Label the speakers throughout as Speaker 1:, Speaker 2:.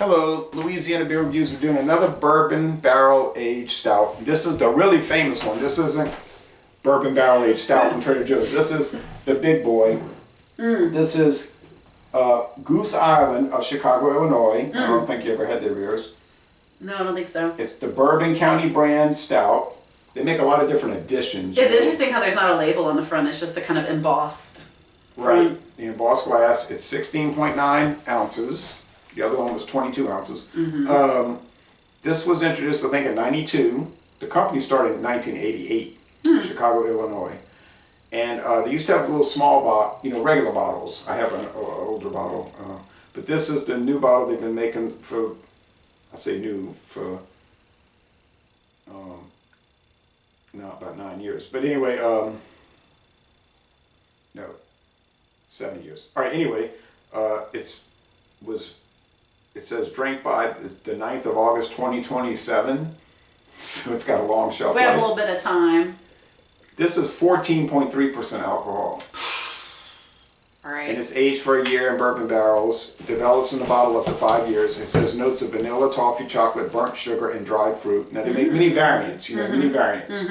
Speaker 1: Hello, Louisiana Beer Reviews. We're doing another bourbon barrel aged stout. This is the really famous one. This isn't bourbon barrel aged stout from Trader Joe's. This is the big boy. This is Goose Island of Chicago, Illinois. I don't think you ever had their beers.
Speaker 2: No, I don't think so.
Speaker 1: It's the Bourbon County brand stout. They make a lot of different editions.
Speaker 2: It's interesting how there's not a label on the front. It's just the kind of embossed front.
Speaker 1: Right. The embossed glass. It's 16.9 ounces. The other one was 22 ounces. This was introduced, I think, in '92. The company started in 1988, Chicago, Illinois. And they used to have little small bottle, regular bottles. I have an older bottle. But this is the new bottle they've been making for, I say new, for about 9 years. But anyway, no, 7 years. All right, anyway, it says drank by the 9th of August 2027, so it's got a long shelf life.
Speaker 2: We have a little bit of time.
Speaker 1: This is 14.3% alcohol.
Speaker 2: All right.
Speaker 1: And it's aged for a year in bourbon barrels. Develops in the bottle up to 5 years. It says notes of vanilla, toffee, chocolate, burnt sugar, and dried fruit. Now they make many variants, many variants.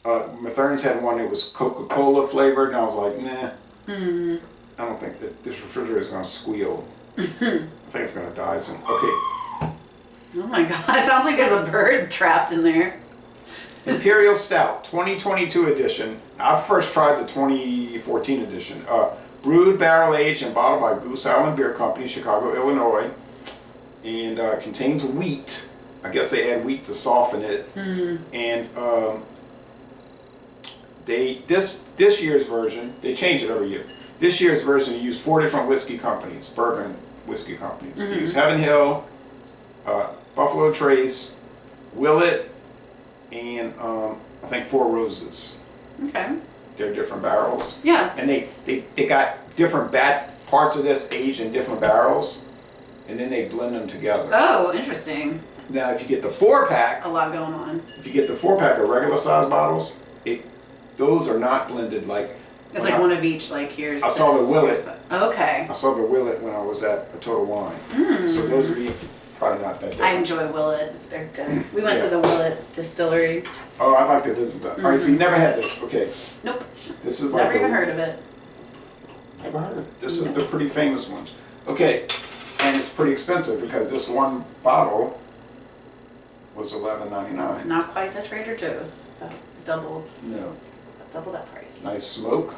Speaker 1: Mathern's had one that was Coca-Cola flavored, and I was like, nah. I don't think that this refrigerator is going to squeal. I think it's going to die soon. Okay.
Speaker 2: Oh my God, it sounds like there's a bird trapped in there.
Speaker 1: Imperial Stout, 2022 edition. I first tried the 2014 edition. Brewed, barrel aged, and bottled by Goose Island Beer Company, Chicago, Illinois. And contains wheat. I guess they add wheat to soften it. And this year's version, they change it every year. This year's version, they use 4 different whiskey companies, bourbon whiskey companies. They use Heaven Hill, Buffalo Trace, Willet, and I think Four Roses.
Speaker 2: Okay.
Speaker 1: They're different barrels.
Speaker 2: Yeah.
Speaker 1: And they got different parts of this aged in different barrels, and then they blend them together.
Speaker 2: Oh, interesting.
Speaker 1: Now, if you get the 4-pack,
Speaker 2: A lot going on.
Speaker 1: if you get the 4-pack of regular size bottles, those are not blended like.
Speaker 2: It's like one of each, like here's
Speaker 1: I saw the Willet.
Speaker 2: Okay.
Speaker 1: I saw the Willet when I was at a Total Wine. So those would be probably not that different.
Speaker 2: I enjoy Willet. They're good. We went to the Willet distillery.
Speaker 1: Oh, I like to visit that. All right, so you never had this. Okay.
Speaker 2: Nope.
Speaker 1: This is like
Speaker 2: Never even heard of it.
Speaker 1: Never heard of it. This is the pretty famous one. Okay, and it's pretty expensive because this one bottle was $11.99.
Speaker 2: Not quite the Trader Joe's. Double that price.
Speaker 1: Nice smoke.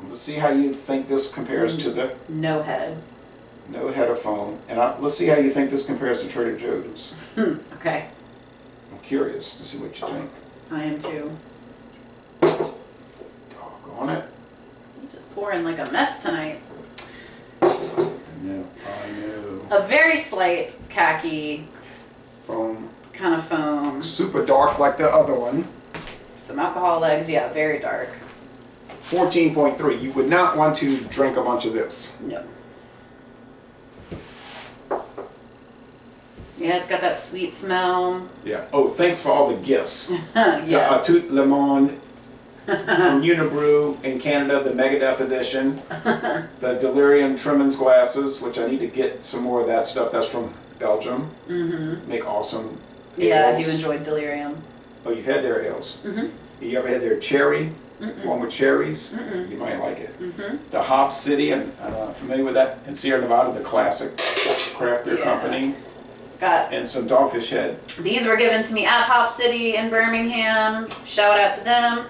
Speaker 1: Let's see how you think this compares to the
Speaker 2: No head.
Speaker 1: no head of foam. And let's see how you think this compares to Trader Joe's.
Speaker 2: Okay.
Speaker 1: I'm curious to see what you think.
Speaker 2: I am too.
Speaker 1: Doggone it.
Speaker 2: You just pouring like a mess tonight.
Speaker 1: I know.
Speaker 2: A very slight khaki
Speaker 1: Foam.
Speaker 2: kind of foam.
Speaker 1: Super dark like the other one.
Speaker 2: Some alcohol legs, yeah, very dark.
Speaker 1: 14.3. You would not want to drink a bunch of this.
Speaker 2: No. Yeah, it's got that sweet smell.
Speaker 1: Yeah. Oh, thanks for all the gifts.
Speaker 2: Yes.
Speaker 1: The Tout Le Monde from Unibrew in Canada, the Megadeth edition. The Delirium Tremens glasses, which I need to get some more of that stuff. That's from Belgium. Make awesome ales.
Speaker 2: Yeah, I do enjoy Delirium.
Speaker 1: Oh, you've had their ales? You ever had their cherry? One with cherries? You might like it. The Hop City, I'm not familiar with that. In Sierra Nevada, the classic craft beer company.
Speaker 2: Got
Speaker 1: And some Dogfish Head.
Speaker 2: these were given to me at Hop City in Birmingham. Shout out to them.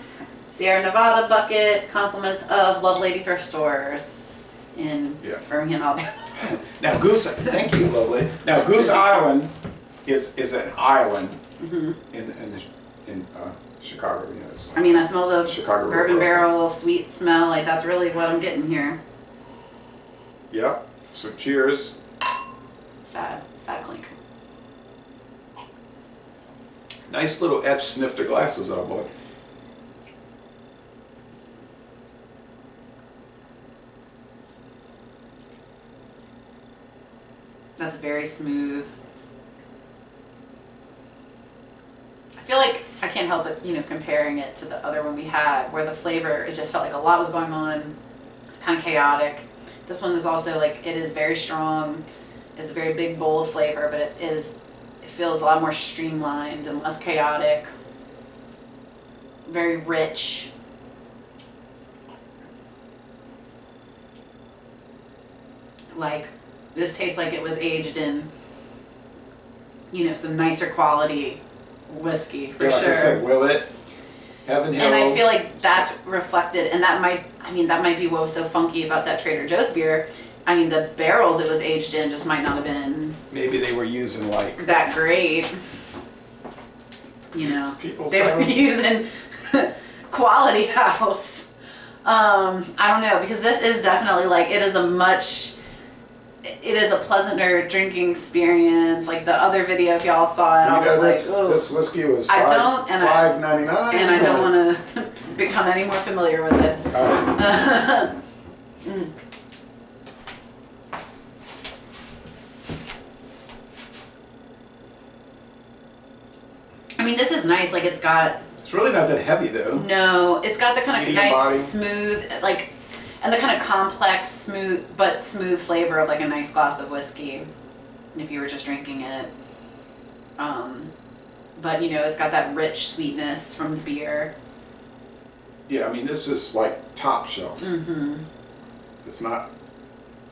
Speaker 2: Sierra Nevada bucket, compliments of Love Lady Thrift Stores in Birmingham, Alabama.
Speaker 1: Now thank you, lovely. Now Goose Island is an island in Chicago.
Speaker 2: I mean, I smell the
Speaker 1: Chicago
Speaker 2: bourbon
Speaker 1: River.
Speaker 2: barrel sweet smell. Like that's really what I'm getting here.
Speaker 1: Yep. So cheers.
Speaker 2: Sad clink.
Speaker 1: Nice little etched snifter glasses I bought.
Speaker 2: That's very smooth. I feel like I can't help but, comparing it to the other one we had, where the flavor, it just felt like a lot was going on. It's kind of chaotic. This one is also like, it is very strong. It's a very big, bold flavor, but it feels a lot more streamlined and less chaotic. Very rich. Like, this tastes like it was aged in, you know, some nicer quality whiskey, for
Speaker 1: like
Speaker 2: sure.
Speaker 1: I said, will it? Heaven Hill.
Speaker 2: And I feel like that's reflected, and that might be what was so funky about that Trader Joe's beer. I mean, the barrels it was aged in just might not have been
Speaker 1: Maybe they were using like
Speaker 2: that great. You know, they were using Quality House. I don't know, because this is definitely like, it is a pleasanter drinking experience. Like the other video, if y'all saw it, I was like, oh.
Speaker 1: This whiskey was
Speaker 2: $5.99,
Speaker 1: and
Speaker 2: I don't want to become any more familiar with it.
Speaker 1: All right.
Speaker 2: I mean, this is nice. Like, it's
Speaker 1: really not that heavy though.
Speaker 2: No, it's got the kind of
Speaker 1: Medium
Speaker 2: nice,
Speaker 1: body.
Speaker 2: smooth, like, and the kind of complex, smooth flavor of like a nice glass of whiskey, if you were just drinking it. But you know, it's got that rich sweetness from the beer.
Speaker 1: Yeah, I mean, this is like top shelf.
Speaker 2: Mm-hmm.
Speaker 1: It's not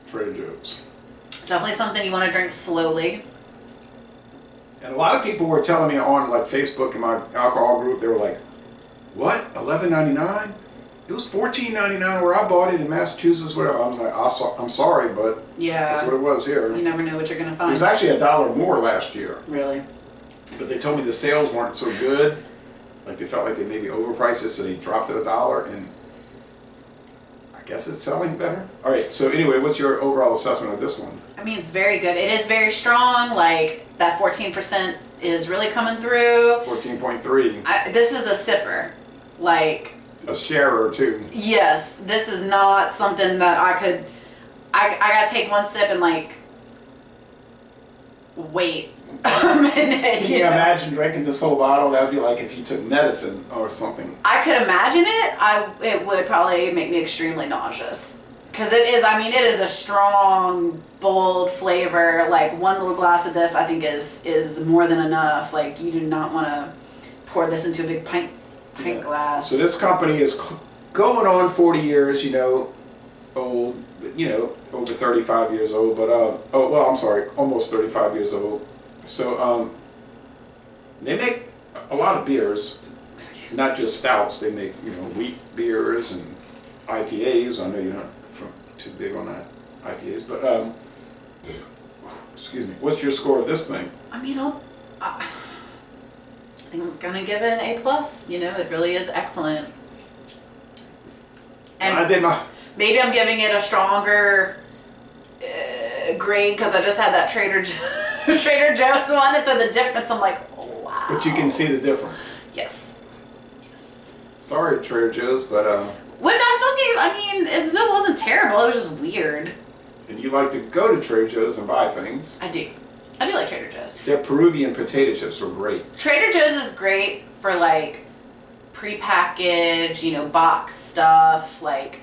Speaker 1: Trader Joe's.
Speaker 2: Definitely something you want to drink slowly.
Speaker 1: And a lot of people were telling me on like Facebook in my alcohol group, they were like, "What? $11.99? It was $14.99 where I bought it in Massachusetts." Whatever. I was like, "I'm sorry, but
Speaker 2: Yeah,
Speaker 1: that's what it was here."
Speaker 2: You never know what you're gonna
Speaker 1: It
Speaker 2: find.
Speaker 1: was actually $1 more last year,
Speaker 2: Really.
Speaker 1: but they told me the sales weren't so good. Like they felt like they maybe overpriced it, so they dropped it $1, and I guess it's selling better. All right. So anyway, what's your overall assessment of this one?
Speaker 2: I mean, it's very good. It is very strong. Like, that 14% is really coming through.
Speaker 1: 14.3.
Speaker 2: This is a sipper. Like,
Speaker 1: A share or two.
Speaker 2: yes, this is not something that I gotta take one sip and like wait a minute.
Speaker 1: Can you imagine drinking this whole bottle? That would be like if you took medicine or something.
Speaker 2: I could imagine it. It would probably make me extremely nauseous. Because it is a strong, bold flavor. Like, one little glass of this I think is more than enough. Like, you do not want to pour this into a big pint glass.
Speaker 1: So this company is going on 40 years, old, over 35 years old, but, I'm sorry, almost 35 years old. So, they make a lot of beers, not just stouts. They make, wheat beers and IPAs. I know you're not too big on that IPAs, but, excuse me. What's your score of this thing?
Speaker 2: I mean, I think I'm gonna give it an A+. It really is excellent. And
Speaker 1: I did my...
Speaker 2: maybe I'm giving it a stronger grade because I just had that Trader Joe's one, and so the difference, I'm like, oh, wow.
Speaker 1: But you can see the difference.
Speaker 2: Yes.
Speaker 1: Sorry, Trader Joe's, but
Speaker 2: which it still wasn't terrible. It was just weird.
Speaker 1: And you like to go to Trader Joe's and buy things.
Speaker 2: I do like Trader Joe's.
Speaker 1: Their Peruvian potato chips were great.
Speaker 2: Trader Joe's is great for like prepackaged, box stuff, like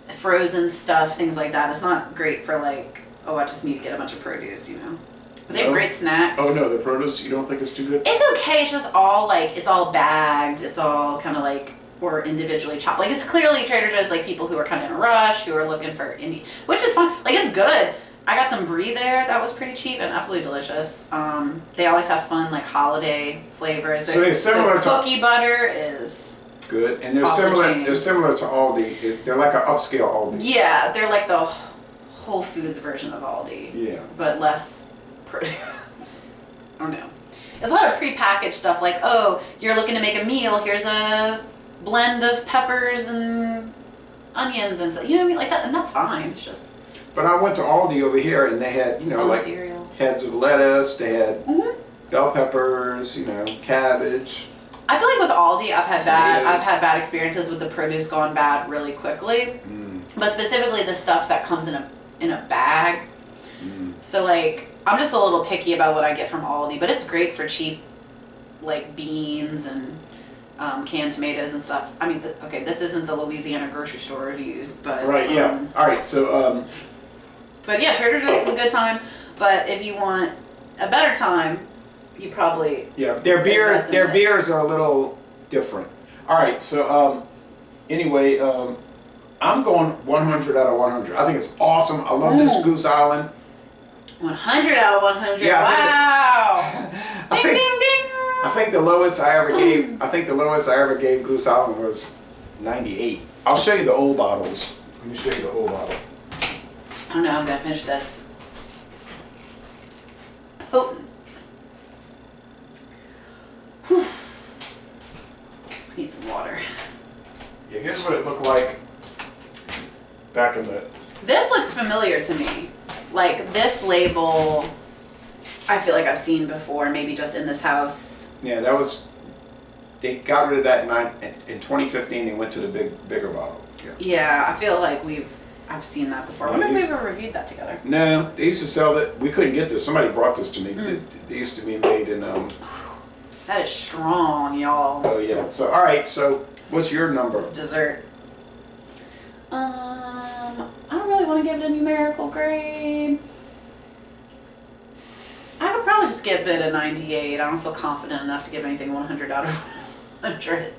Speaker 2: frozen stuff, things like that. It's not great for like, I just need to get a bunch of produce, But they have great snacks.
Speaker 1: Oh no, the produce, you don't think it's too good?
Speaker 2: It's okay. It's just all like, it's all bagged. It's all kind of like, or individually chopped. Like, it's clearly Trader Joe's, like, people who are kind of in a rush, who are looking for indie, which is fun. Like, it's good. I got some brie there that was pretty cheap and absolutely delicious. They always have fun, like, holiday flavors.
Speaker 1: So they're similar
Speaker 2: the
Speaker 1: to...
Speaker 2: cookie butter is...
Speaker 1: good. And they're similar to Aldi. They're like an upscale Aldi.
Speaker 2: Yeah, they're like the Whole Foods version of Aldi.
Speaker 1: Yeah.
Speaker 2: But less produce. I don't know. It's a lot of prepackaged stuff, like, oh, you're looking to make a meal, here's a blend of peppers and onions and stuff, like that, and that's fine. It's just.
Speaker 1: But I went to Aldi over here, and they had, like
Speaker 2: cereal.
Speaker 1: Heads of lettuce. They had bell peppers, cabbage.
Speaker 2: I feel like with Aldi, I've had bad experiences with the produce gone bad really quickly. But specifically the stuff that comes in a bag. So like, I'm just a little picky about what I get from Aldi, but it's great for cheap, like beans and canned tomatoes and stuff. I mean, okay, this isn't the Louisiana grocery store reviews, but
Speaker 1: Right. Yeah. All right. So.
Speaker 2: But yeah, Trader Joe's is a good time. But if you want a better time, you probably
Speaker 1: Their beers are a little different. All right. So anyway, I'm going 100 out of 100. I think it's awesome. I love this Goose Island.
Speaker 2: 100 out of 100.
Speaker 1: Yeah,
Speaker 2: Wow. Ding ding ding.
Speaker 1: I think the lowest I ever gave. I think the lowest I ever gave Goose Island was 98. I'll show you the old bottles. Let me show you the old bottle.
Speaker 2: I don't know. I'm gonna finish this. It's potent. Whew. I need some water.
Speaker 1: Yeah, here's what it looked like back in the.
Speaker 2: This looks familiar to me. Like this label, I feel like I've seen before. Maybe just in this house.
Speaker 1: Yeah, that was. They got rid of that in 2015. They went to the bigger bottle.
Speaker 2: Yeah, I feel like I've seen that before. I wonder if we ever reviewed that together.
Speaker 1: No, they used to sell that. We couldn't get this. Somebody brought this to me. They used to be made in.
Speaker 2: That is strong, y'all.
Speaker 1: Oh yeah. So all right. So what's your number?
Speaker 2: It's dessert. I don't really want to give it a numerical grade. I would probably just give it a 98. I don't feel confident enough to give anything 100 out of 100.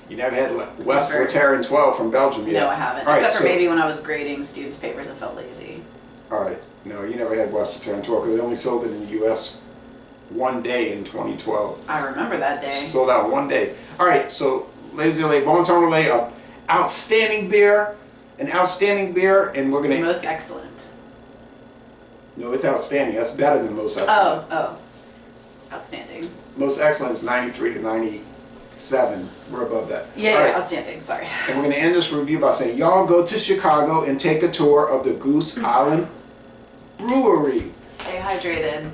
Speaker 1: You never had West Voltaire 12 from Belgium yet?
Speaker 2: No, I haven't.
Speaker 1: All
Speaker 2: Except for maybe when I was grading students' papers and felt lazy.
Speaker 1: All right. No, you never had West Voltaire 12 because they only sold it in the U.S. one day in 2012.
Speaker 2: I remember that day.
Speaker 1: Sold out one day. All right. So, Lazy Lay, Bon Ton Relais, outstanding beer. An outstanding beer, and we're going to...
Speaker 2: Most excellent.
Speaker 1: No, it's outstanding. That's better than most excellent.
Speaker 2: Oh. Outstanding.
Speaker 1: Most excellent is 93 to 97. We're above that.
Speaker 2: Yeah,
Speaker 1: All right.
Speaker 2: outstanding. Sorry.
Speaker 1: And we're going to end this review by saying, y'all go to Chicago and take a tour of the Goose Island Brewery.
Speaker 2: Stay hydrated.